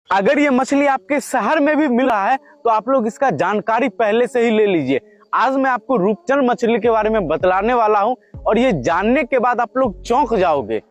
अगर ये मछली आपके शहर में भी मिल रहा है तो आप लोग इसका जानकारी पहले से ही ले लीजिए। आज मैं आपको रूपचंद मछली के बारे में बतलाने वाला हूं और ये जानने के बाद आप लोग चौंक जाओगे।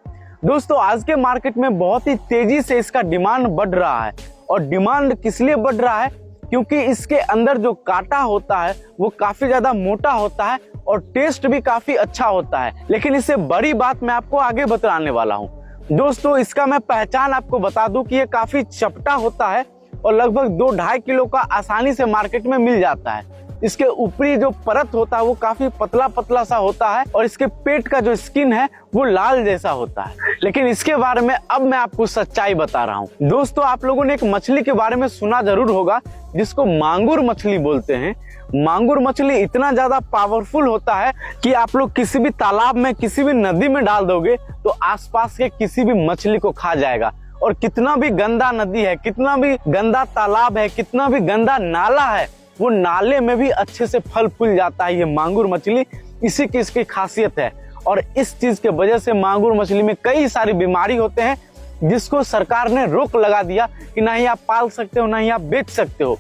दोस्तों, आज के मार्केट में बहुत ही तेजी से इसका डिमांड बढ़ रहा है। और डिमांड किस लिए बढ़ रहा है? क्योंकि इसके अंदर जो कांटा होता है वो काफी ज्यादा मोटा होता है और टेस्ट भी काफी अच्छा होता है। लेकिन इससे बड़ी बात मैं आपको आगे बतलाने वाला हूँ। दोस्तों, इसका मैं पहचान आपको बता दूं कि ये काफी चपटा होता है और लगभग 2-2.5 किलो का आसानी से मार्केट में मिल जाता है। इसके ऊपरी जो परत होता है वो काफी पतला पतला सा होता है और इसके पेट का जो स्किन है वो लाल जैसा होता है। लेकिन इसके बारे में अब मैं आपको सच्चाई बता रहा हूँ। दोस्तों, आप लोगों ने एक मछली के बारे में सुना जरूर होगा जिसको मांगुर मछली बोलते हैं। मांगुर मछली इतना ज्यादा पावरफुल होता है कि आप लोग किसी भी तालाब में, किसी भी नदी में डाल दोगे तो आसपास के किसी भी मछली को खा जाएगा। और कितना भी गंदा नदी है, कितना भी गंदा तालाब है, कितना भी गंदा नाला है, वो नाले में भी अच्छे से फल फूल जाता है ये मांगुर मछली। इसी की इसकी खासियत है। और इस चीज के वजह से मांगुर मछली में कई सारी बीमारी होते हैं जिसको सरकार ने रोक लगा दिया कि ना ही आप पाल सकते हो ना ही आप बेच सकते हो।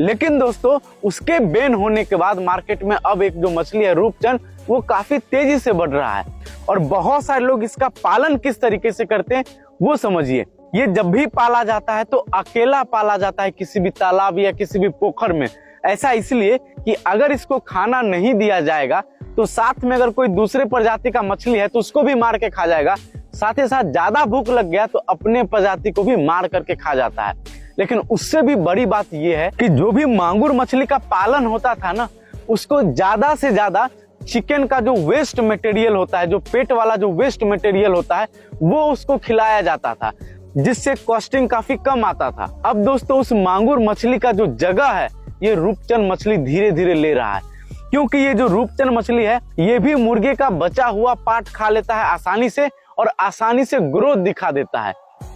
लेकिन दोस्तों, उसके बैन होने के बाद मार्केट में अब एक जो मछली है रूपचंद, वो काफी तेजी से बढ़ रहा है। और बहुत सारे लोग इसका पालन किस तरीके से करते हैं वो समझिए। ये जब भी पाला जाता है तो अकेला पाला जाता है किसी भी तालाब या किसी भी पोखर में। ऐसा इसलिए कि अगर इसको खाना नहीं दिया जाएगा तो साथ में अगर कोई दूसरे प्रजाति का मछली है तो उसको भी मार के खा जाएगा। साथ ही साथ ज्यादा भूख लग गया तो अपने प्रजाति को भी मार करके खा जाता है। लेकिन उससे भी बड़ी बात यह है कि जो भी मांगुर मछली का पालन होता था ना, उसको ज्यादा से ज्यादा चिकन का जो वेस्ट मटेरियल होता है, जो पेट वाला जो वेस्ट मटेरियल होता है, वो उसको खिलाया जाता था, जिससे कॉस्टिंग काफी कम आता था। अब दोस्तों, उस मांगुर मछली का जो जगह है ये रूपचंद मछली धीरे धीरे ले रहा है। क्योंकि ये जो रूपचंद मछली है ये भी मुर्गे का बचा हुआ पार्ट खा लेता है आसानी से और आसानी से ग्रोथ दिखा देता है,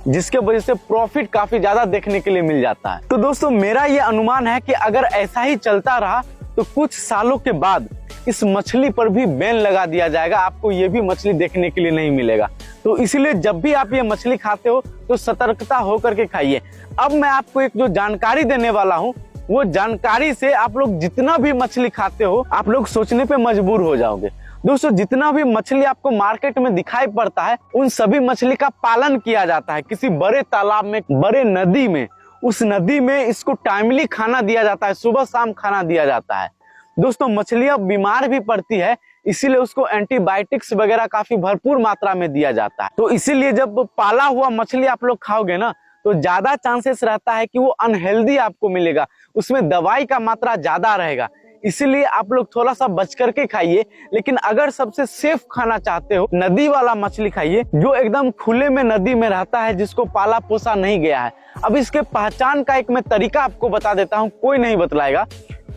जिसके वजह से प्रॉफिट काफी ज्यादा देखने के लिए मिल जाता है। तो दोस्तों, मेरा ये अनुमान है कि अगर ऐसा ही चलता रहा तो कुछ सालों के बाद इस मछली पर भी बैन लगा दिया जाएगा। आपको ये भी मछली देखने के लिए नहीं मिलेगा। तो इसलिए जब भी आप ये मछली खाते हो तो सतर्कता होकर के खाइए। अब मैं आपको एक जो जानकारी देने वाला हूँ, वो जानकारी से आप लोग जितना भी मछली खाते हो आप लोग सोचने पे मजबूर हो जाओगे। दोस्तों, जितना भी मछली आपको मार्केट में दिखाई पड़ता है उन सभी मछली का पालन किया जाता है किसी बड़े तालाब में, बड़े नदी में। उस नदी में इसको टाइमली खाना दिया जाता है, सुबह शाम खाना दिया जाता है। दोस्तों, मछलियां बीमार भी पड़ती है, इसीलिए उसको एंटीबायोटिक्स वगैरह काफी भरपूर मात्रा में दिया जाता है। तो इसीलिए जब पाला हुआ मछली आप लोग खाओगे ना तो ज्यादा चांसेस रहता है कि वो अनहेल्दी आपको मिलेगा, उसमें दवाई का मात्रा ज्यादा रहेगा। इसीलिए आप लोग थोड़ा सा बच करके खाइए। लेकिन अगर सबसे सेफ खाना चाहते हो, नदी वाला मछली खाइए जो एकदम खुले में नदी में रहता है, जिसको पाला पोसा नहीं गया है। अब इसके पहचान का एक मैं तरीका आपको बता देता हूँ, कोई नहीं बतलाएगा।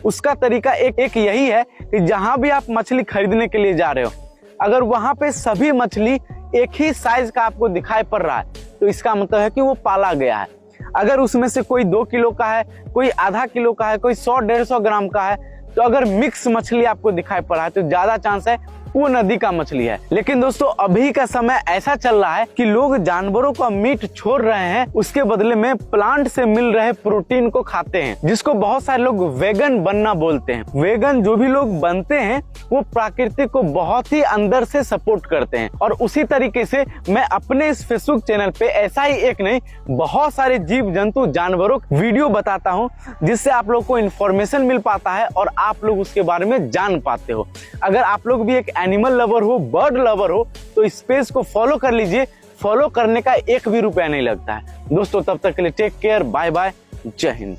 उसका तरीका एक यही है कि जहां भी आप मछली खरीदने के लिए जा रहे हो, अगर वहां पे सभी मछली एक ही साइज का आपको दिखाई पड़ रहा है तो इसका मतलब है कि वो पाला गया है। अगर उसमें से कोई 2 किलो का है, कोई आधा किलो का है, कोई 100-150 ग्राम का है, तो अगर मिक्स मछली आपको दिखाई पड़ रहा है तो ज्यादा चांस है वो नदी का मछली है। लेकिन दोस्तों, अभी का समय ऐसा चल रहा है कि लोग जानवरों का मीट छोड़ रहे हैं, उसके बदले में प्लांट से मिल रहे प्रोटीन को खाते हैं, जिसको बहुत सारे लोग वेगन बनना बोलते हैं। वेगन जो भी लोग बनते हैं वो प्रकृति को बहुत ही अंदर से सपोर्ट करते हैं। और उसी तरीके से मैं अपने इस फेसबुक चैनल पे ऐसा ही एक नहीं, बहुत सारे जीव जंतु जानवरों वीडियो बताता हूँ, जिससे आप लोग को इन्फॉर्मेशन मिल पाता है और आप लोग उसके बारे में जान पाते हो। अगर आप लोग भी एक एनिमल लवर हो, बर्ड लवर हो, तो इस पेज को फॉलो कर लीजिए। फॉलो करने का 1 भी रुपया नहीं लगता है। दोस्तों, तब तक के लिए टेक केयर, बाय बाय, जय हिंद।